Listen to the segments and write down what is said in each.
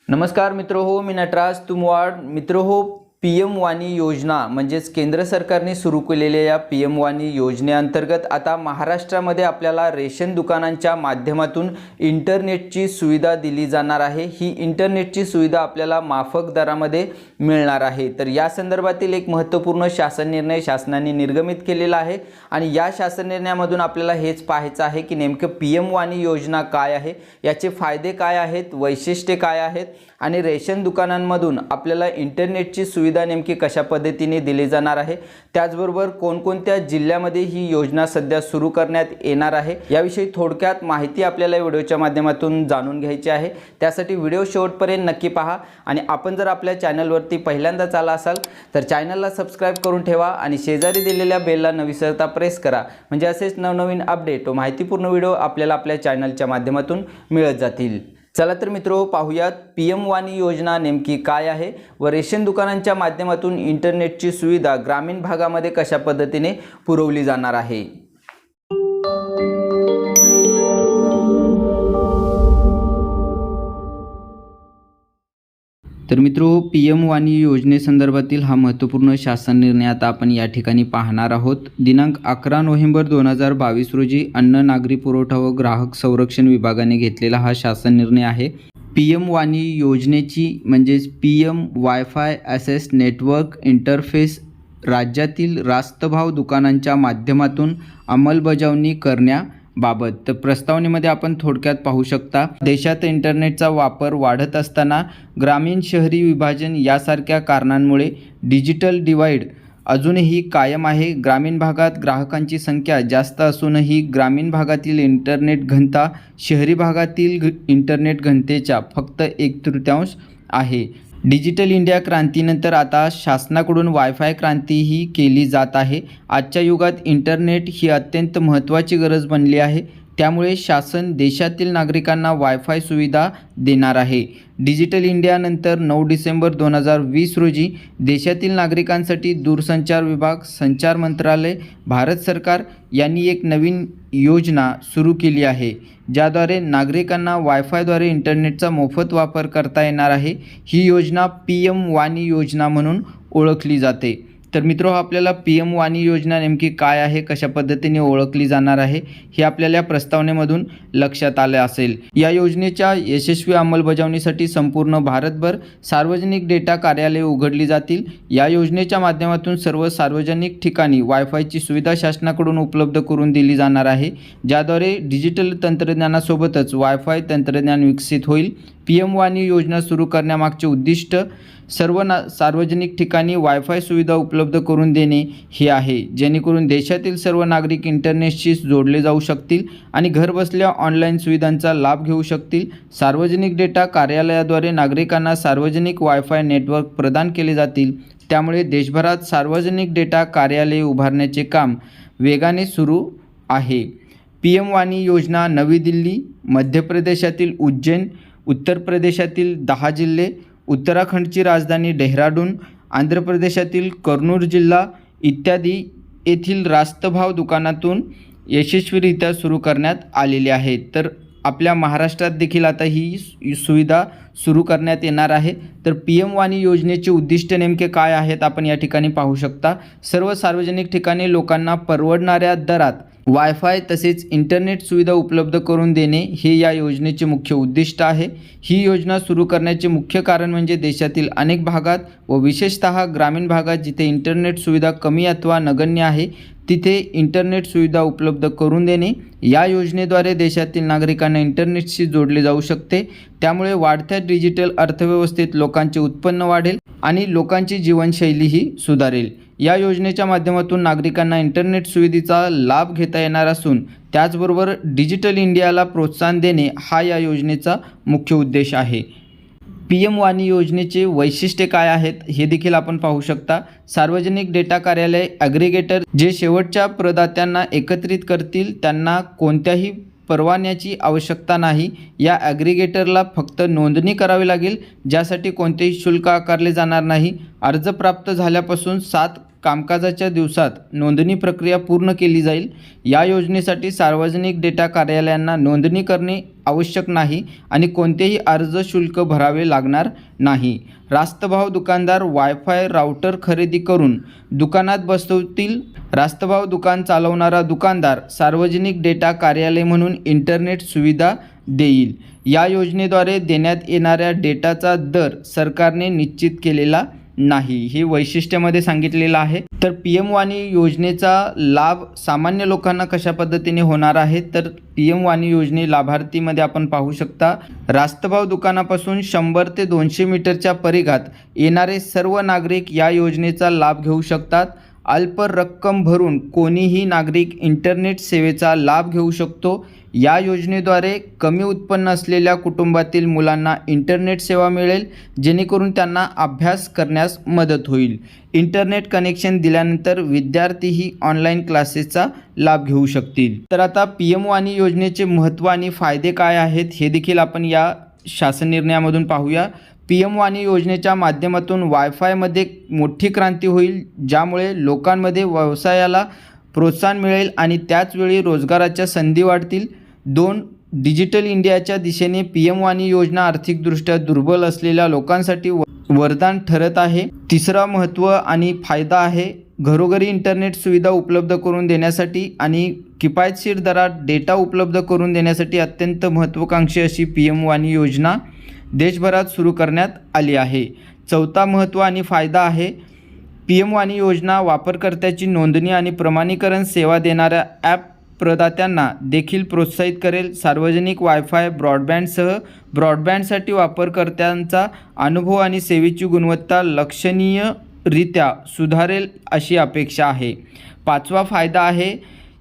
नमस्कार मित्र हो, मी नटराज तुमवाड. मित्र हो, PM वाणी योजना म्हणजेच केंद्र सरकारने सुरू केलेल्या या PM वाणी योजनेअंतर्गत आता महाराष्ट्रामध्ये आपल्याला रेशन दुकानांच्या माध्यमातून इंटरनेटची सुविधा दिली जाणार आहे. ही इंटरनेटची सुविधा आपल्याला माफक दरामध्ये मिळणार आहे. तर या संदर्भातील एक महत्त्वपूर्ण शासन निर्णय शासनाने निर्गमित केलेला आहे आणि या शासन निर्णयामधून आपल्याला हेच पाहायचं आहे की नेमकं PM वाणी योजना काय आहे, याचे फायदे काय आहेत, वैशिष्ट्ये काय आहेत आणि रेशन दुकानांमधून आपल्याला इंटरनेटची सुविधा नेमकी कशा पद्धतीने दिली जाणार आहे, त्याचबरोबर कोणकोणत्या जिल्ह्यामध्ये ही योजना सध्या सुरू करण्यात येणार आहे, याविषयी थोडक्यात माहिती आपल्याला व्हिडिओच्या माध्यमातून जाणून घ्यायची आहे. त्यासाठी व्हिडिओ शेवटपर्यंत नक्की पहा आणि आपण जर आपल्या चॅनलवरती पहिल्यांदाच आला असाल तर चॅनलला सबस्क्राईब करून ठेवा आणि शेजारी दिलेल्या बेलला न विसरता प्रेस करा, म्हणजे असेच नवनवीन अपडेट व माहितीपूर्ण व्हिडिओ आपल्याला आपल्या चॅनलच्या माध्यमातून मिळत जातील. चला तर मित्रो, पाहूयात PM वाणी योजना नेमकी काय आहे व रेशन दुकानांच्या माध्यमातून इंटरनेटची सुविधा ग्रामीण भागामध्ये कशा पद्धतीने पुरवली जाणार आहे. तर मित्रो, PM वाणी योजनेसंदर्भातील हा महत्त्वपूर्ण शासन निर्णय आता आपण या ठिकाणी पाहणार आहोत. दिनांक 11 नोव्हेंबर 2022 रोजी अन्न नागरी पुरवठा व ग्राहक संरक्षण विभागाने घेतलेला हा शासन निर्णय आहे. PM वाणी योजनेची म्हणजेच PM wifi access network interface राज्यातील रास्तभाव दुकानांच्या माध्यमातून अंमलबजावणी करण्याबाबत. तर प्रस्तावनेमध्ये आपण थोडक्यात पाहू शकता, देशात इंटरनेटचा वापर वाढत असताना ग्रामीण शहरी विभाजन यासारख्या कारणांमुळे डिजिटल डिवाइड अजूनही कायम आहे. ग्रामीण भागात ग्राहकांची संख्या जास्त असूनही ग्रामीण भागातील इंटरनेट घनता शहरी भागातील इंटरनेट घनतेच्या फक्त 1/3 आहे. डिजिटल इंडिया क्रांतीनंतर आता शासनाकडून वायफाय क्रांतीही केली जात आहे. आजच्या युगात इंटरनेट ही अत्यंत महत्त्वाची गरज बनली आहे. त्यामुळे शासन देशातील नागरिकांना वायफाय सुविधा देणार आहे. डिजिटल इंडियानंतर 9 डिसेंबर 2020 रोजी देशातील नागरिकांसाठी दूरसंचार विभाग, संचार मंत्रालय, भारत सरकार यांनी एक नवीन योजना सुरू केली आहे, ज्याद्वारे नागरिकांना वायफायद्वारे इंटरनेटचा मोफत वापर करता येणार आहे. ही योजना PM वाणी योजना म्हणून ओळखली जाते. तर मित्रो, आपल्याला PM वाणी योजना नेमकी काय आहे, कशा पद्धतीने ओळखली जाणार आहे, हे आपल्याला प्रस्तावनेमधून लक्षात आले असेल. या योजनेच्या यशस्वी अंमलबजावणीसाठी संपूर्ण भारतभर सार्वजनिक डेटा कार्यालये उघडली जातील. या योजनेच्या माध्यमातून सर्व सार्वजनिक ठिकाणी वायफायची सुविधा शासनाकडून उपलब्ध करून दिली जाणार आहे, ज्याद्वारे डिजिटल तंत्रज्ञानासोबतच वायफाय तंत्रज्ञान विकसित होईल. PM वाणी योजना सुरू करण्यामागचे उद्दिष्ट सर्व सार्वजनिक ठिकाणी वायफाय सुविधा उपलब्ध करून देणे हे आहे, जेणेकरून देशातील सर्व नागरिक इंटरनेटशी जोडले जाऊ शकतील आणि घरबसल्या ऑनलाईन सुविधांचा लाभ घेऊ शकतील. सार्वजनिक डेटा कार्यालयाद्वारे नागरिकांना सार्वजनिक वायफाय नेटवर्क प्रदान केले जातील. त्यामुळे देशभरात सार्वजनिक डेटा कार्यालये उभारण्याचे काम वेगाने सुरू आहे. PM वाणी योजना नवी दिल्ली, मध्य प्रदेशातील उज्जैन, उत्तर प्रदेशातील 10 जिल्हे, उत्तराखंडची राजधानी डेहराडून, आंध्र प्रदेशातील कर्नूल जिल्हा इत्यादी येथील रास्तभाव दुकानातून यशस्वीरित्या सुरू करण्यात आलेली आहे. तर आपल्या महाराष्ट्रात देखील आता ही सुविधा सुरू करण्यात येणार आहे. तर PM वाणी योजनेचे उद्दिष्ट नेमके काय आहेत आपण या ठिकाणी पाहू शकता. सर्व सार्वजनिक ठिकाणी लोकांना परवडणाऱ्या दरात वायफाय तसेच इंटरनेट सुविधा उपलब्ध करून देणे हे या योजनेचे मुख्य उद्दिष्ट आहे. ही योजना सुरू करण्याचे मुख्य कारण म्हणजे देशातील अनेक भागात व विशेषतः ग्रामीण भागात जिथे इंटरनेट सुविधा कमी अथवा नगण्य आहे तिथे इंटरनेट सुविधा उपलब्ध करून देणे. या योजनेद्वारे देशातील नागरिकांना इंटरनेटशी जोडले जाऊ शकते. त्यामुळे वाढत्या डिजिटल अर्थव्यवस्थेत लोकांचे उत्पन्न वाढेल आणि लोकांची जीवनशैलीही सुधारेल. या योजनेच्या माध्यमातून नागरिकांना इंटरनेट सुविधेचा लाभ घेता येणार असून त्याचबरोबर डिजिटल इंडियाला प्रोत्साहन देणे हा या योजनेचा मुख्य उद्देश आहे. PM वाणी योजनेचे वैशिष्ट्ये काय आहेत हे देखील आपण पाहू शकता. सार्वजनिक डेटा कार्यालय ॲग्रिगेटर जे शेवटच्या प्रदात्यांना एकत्रित करतील, त्यांना कोणत्याही परवान्याची आवश्यकता नाही. या ॲग्रिगेटरला फक्त नोंदणी करावी लागेल, ज्यासाठी कोणतेही शुल्क आकारले जाणार नाही. अर्ज प्राप्त झाल्यापासून 7 कामकाजाच्या दिवसात नोंदणी प्रक्रिया पूर्ण केली जाईल। या योजनेसाठी सार्वजनिक डेटा कार्यालयांना नोंदणी करणे आवश्यक नाही आणि कोणतेही अर्ज शुल्क भरावे लागणार नाही। रास्तभाव दुकानदार वायफाय राउटर खरेदी करून दुकानात बसवतील। रास्तभाव दुकान चालवणारा दुकानदार सार्वजनिक डेटा कार्यालय म्हणून इंटरनेट सुविधा देईल। या योजनेद्वारे देण्यात येणाऱ्या डेटाचा दर सरकारने निश्चित केलेला नाही, हे वैशिष्ट्यामध्ये सांगितलेलं आहे। तर PM वाणी योजनेचा लाभ सामान्य लोकांना कशा पद्धतीने होणार आहे, तर PM वाणी योजने लाभार्थीमध्ये आपण पाहू शकता, रास्तभाव दुकानापासून 100 ते 200 मीटरच्या परिघात येणारे सर्व नागरिक या योजनेचा लाभ घेऊ शकतात। अल्प रक्कम भरून कोणीही नागरिक इंटरनेट सेवेचा लाभ घेऊ शकतो। या योजनेद्वारे कमी उत्पन्न असलेल्या कुटुंबातील मुलांना इंटरनेट सेवा मिळेल, जेणेकरून त्यांना अभ्यास करण्यास मदत होईल। इंटरनेट कनेक्शन दिल्यानंतर विद्यार्थीही ऑनलाईन क्लासेसचा लाभ घेऊ शकतील। तर आता PM वाणी योजनेचे महत्त्व आणि फायदे काय आहेत हे देखील आपण या शासन निर्णयामधून पाहूया। PM वाणी योजनेच्या माध्यमातून वायफायमध्ये मोठी क्रांती होईल, ज्यामुळे लोकांमध्ये व्यवसायाला प्रोत्साहन मिळेल आणि त्याचवेळी रोजगाराच्या संधी वाढतील। 2. डिजिटल इंडियाच्या दिशेने PM वाणी योजना आर्थिकदृष्ट्या दुर्बल असलेल्या लोकांसाठी वरदान ठरत आहे। तिसरा महत्त्व आणि फायदा आहे घरोघरी इंटरनेट सुविधा उपलब्ध करून देण्यासाठी आणि किफायतशीर दरात डेटा उपलब्ध करून देण्यासाठी अत्यंत महत्त्वाकांक्षी अशी PM वाणी योजना देशभरात सुरू करण्यात आली आहे। चौथा महत्त्व आणि फायदा आहे PM वाणी योजना वापरकर्त्याची नोंदणी आणि प्रमाणीकरण सेवा देणाऱ्या ॲप प्रदात्यांना देखील प्रोत्साहित करेल। सार्वजनिक वायफाय ब्रॉडबँडसह ब्रॉडबँडसाठी वापरकर्त्यांचा अनुभव आणि सेवेची गुणवत्ता लक्षणीयरित्या सुधारेल अशी अपेक्षा आहे। पाचवा फायदा आहे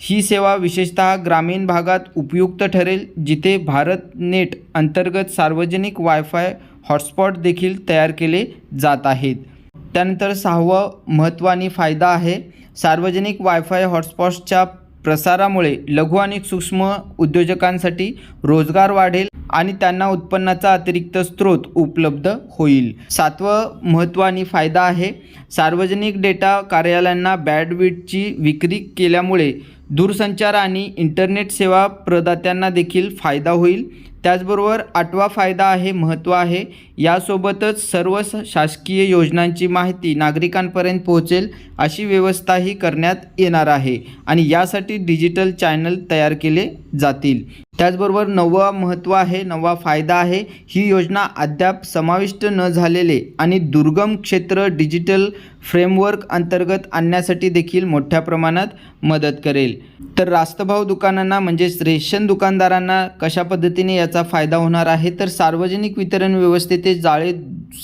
ही सेवा विशेषतः ग्रामीण भागात उपयुक्त ठरेल, जिथे भारतनेट अंतर्गत सार्वजनिक वायफाय हॉटस्पॉट देखील तयार केले जात आहेत। त्यानंतर 6वं महत्त्व आणि फायदा आहे सार्वजनिक वायफाय हॉटस्पॉट्सच्या प्रसारामुळे लघु आणि सूक्ष्म उद्योजकांसाठी रोजगार वाढेल आणि त्यांना उत्पन्नाचा अतिरिक्त स्रोत उपलब्ध होईल। 7वं महत्त्व आणि फायदा आहे सार्वजनिक डेटा कार्यालयांना बँडविड्थची विक्री केल्यामुळे दूरसंचार आणि इंटरनेट सेवा प्रदात्यांना देखील फायदा होईल। त्याचबरोबर 8वा फायदा आहे महत्त्व आहे यासोबतच सर्व शासकीय योजनांची माहिती नागरिकांपर्यंत पोहोचेल अशी व्यवस्थाही करण्यात येणार आहे आणि यासाठी डिजिटल चॅनल तयार केले जातील। त्याचबरोबर 9वा महत्त्व आहे 9वा फायदा आहे ही योजना अद्याप समाविष्ट न झालेले आणि दुर्गम क्षेत्र डिजिटल फ्रेमवर्क अंतर्गत आणण्यासाठी देखील मोठ्या प्रमाणात मदत करेल। तर रास्तभाव दुकानांना म्हणजेच रेशन दुकानदारांना कशा पद्धतीने याचा फायदा होणार आहे, तर सार्वजनिक वितरण व्यवस्थेचे जाळे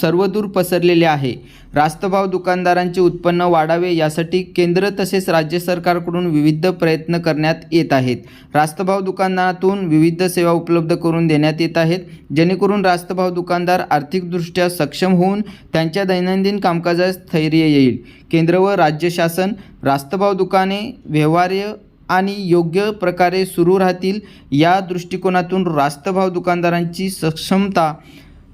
सर्वदूर पसरलेले आहे। रास्तभाव दुकानदारांचे उत्पन्न वाढावे यासाठी केंद्र तसेच राज्य सरकारकडून विविध प्रयत्न करण्यात येत आहेत। रास्तभाव दुकानातून विविध सेवा उपलब्ध करून देण्यात येत आहेत, जेणेकरून रास्तभाव दुकानदार आर्थिकदृष्ट्या सक्षम होऊन त्यांच्या दैनंदिन कामकाजास स्थैर्य येईल। केंद्र व राज्य शासन रास्तभाव दुकाने व्यवहार्य आणि योग्य प्रकारे सुरू राहतील या दृष्टिकोनातून रास्तभाव दुकानदारांची सक्षमता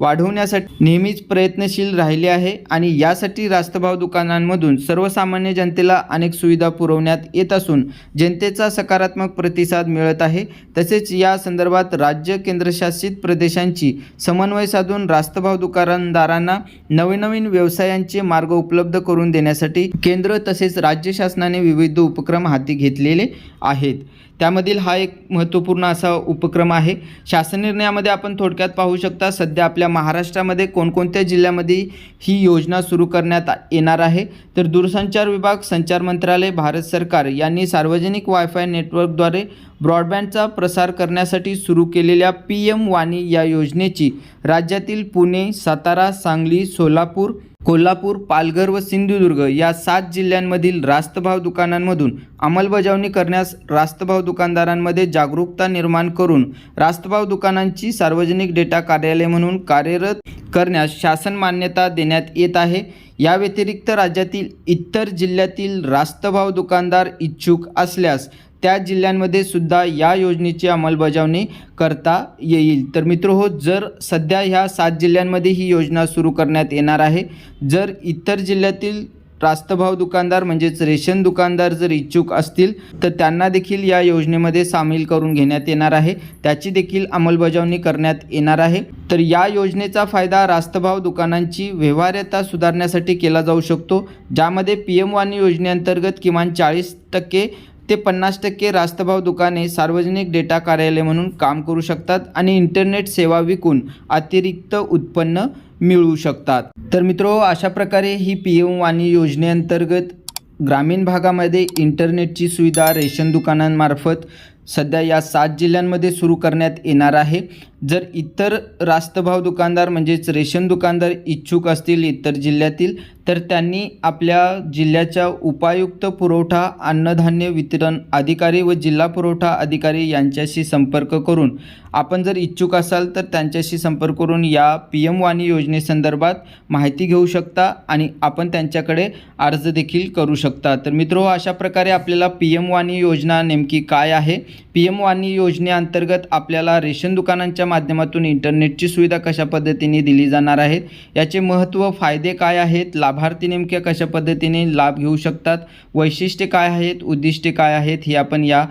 वाढवण्यासाठी नेहमीच प्रयत्नशील राहिले आहे आणि यासाठी रास्तभाव दुकानांमधून सर्वसामान्य जनतेला अनेक सुविधा पुरवण्यात येत असून जनतेचा सकारात्मक प्रतिसाद मिळत आहे। तसेच या संदर्भात राज्य केंद्रशासित प्रदेशांची समन्वय साधून रास्तभाव दुकानदारांना नवीन व्यवसायांचे मार्ग उपलब्ध करून देण्यासाठी केंद्र तसेच राज्य शासनाने विविध उपक्रम हाती घेतलेले आहेत। त्यामधील हा एक महत्त्वपूर्ण असा उपक्रम आहे। शासन निर्णयामध्ये आपण थोडक्यात पाहू शकता सध्या आपल्या महाराष्ट्रामध्ये कोणकोणत्या जिल्ह्यामध्ये ही योजना सुरू करण्यात येणार आहे, तर दूरसंचार विभाग, संचार मंत्रालय, भारत सरकार यांनी सार्वजनिक वायफाय नेटवर्कद्वारे ब्रॉडबँडचा प्रसार करण्यासाठी सुरू केलेल्या PM वाणी या योजनेची राज्यातील पुणे, सातारा, सांगली, सोलापूर, कोल्हापूर, पालघर व सिंधुदुर्ग या 7 जिल्ह्यांमधील रास्तभाव दुकानांमधून अंमलबजावणी करण्यास रास्तभाव दुकानदारांमध्ये जागरूकता निर्माण करून रास्तभाव दुकानांची सार्वजनिक डेटा कार्यालय म्हणून कार्यरत करण्यास शासन मान्यता देण्यात येत आहे। या व्यतिरिक्त राज्यातील इतर जिल्ह्यातील रास्तभाव दुकानदार इच्छुक असल्यास त्या जिल्ह्यांमध्ये सुद्धा या योजनेची अंमलबजावणी करता येईल। तर मित्रहो, जर सध्या ह्या 7 जिल्ह्यांमध्ये ही योजना सुरू करण्यात येणार आहे, जर इतर जिल्ह्यातील रास्तभाव दुकानदार म्हणजेच रेशन दुकानदार जर इच्छुक असतील तर त्यांना देखील या योजनेमध्ये सामील करून घेण्यात येणार आहे, त्याची देखील अंमलबजावणी करण्यात येणार आहे। तर या योजनेचा फायदा रास्तभाव दुकानांची व्यवहार्यता सुधारण्यासाठी केला जाऊ शकतो, ज्यामध्ये PM वाणी योजनेअंतर्गत किमान 40% ते 50% रास्तभाव दुकाने सार्वजनिक डेटा कार्यालय म्हणून काम करू शकतात आणि इंटरनेट सेवा विकून अतिरिक्त उत्पन्न मिळवू शकतात। तर मित्रो, अशा प्रकारे ही PM वाणी योजनेअंतर्गत ग्रामीण भागामध्ये इंटरनेटची सुविधा रेशन दुकानांमार्फत सध्या या 7 जिल्ह्यांमध्ये सुरू करण्यात येणार आहे। जर इतर रास्तभाव दुकानदार म्हणजेच रेशन दुकानदार इच्छुक असतील इतर जिल्ह्यातील, तर त्यांनी आपल्या जिल्ह्याच्या उपायुक्त पुरवठा अन्नधान्य वितरण अधिकारी व जिल्हा पुरवठा अधिकारी यांच्याशी संपर्क करून, आपण जर इच्छुक असाल तर त्यांच्याशी संपर्क करून या PM वाणी योजनेसंदर्भात माहिती घेऊ शकता आणि आपण त्यांच्याकडे अर्ज देखील करू शकता। तर मित्रो, अशा प्रकारे आपल्याला PM वाणी योजना नेमकी काय आहे, PM वाणी योजनेअंतर्गत आपल्याला रेशन दुकानांच्या माध्यमातून इंटरनेटची सुविधा कशा पद्धतीने दिली जाणार आहे, याचे महत्त्व, फायदे काय आहेत, लाभार्थी नेमक्या कशा पद्धतीने लाभ घेऊ शकतात, वैशिष्ट्ये काय आहेत, उद्दिष्टे काय आहेत, हे आपण या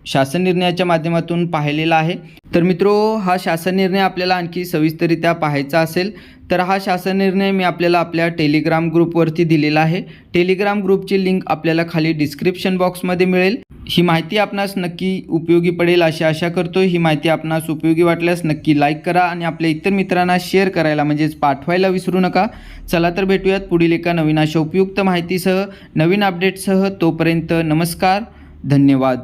शासन निर्णयाच्या माध्यमातून पाहिलेला आहे। तर मित्रो, हा शासन निर्णय आपल्याला आणखी सविस्तररित्या पाहायचा असेल तर हा शासन निर्णय मी आपल्याला आपल्या टेलिग्राम ग्रुपवरती दिलेला आहे। टेलिग्राम ग्रुपची लिंक आपल्याला खाली डिस्क्रिप्शन बॉक्समध्ये मिळेल। ही माहिती आपणास नक्की उपयोगी पडेल अशी आशा करतो। ही माहिती आपणास उपयोगी वाटल्यास नक्की लाईक करा आणि आपल्या इतर मित्रांना शेअर करायला म्हणजेच पाठवायला विसरू नका। चला तर भेटूयात पुढील एका नवीन अशा उपयुक्त माहितीसह, नवीन अपडेटसह। तोपर्यंत नमस्कार, धन्यवाद।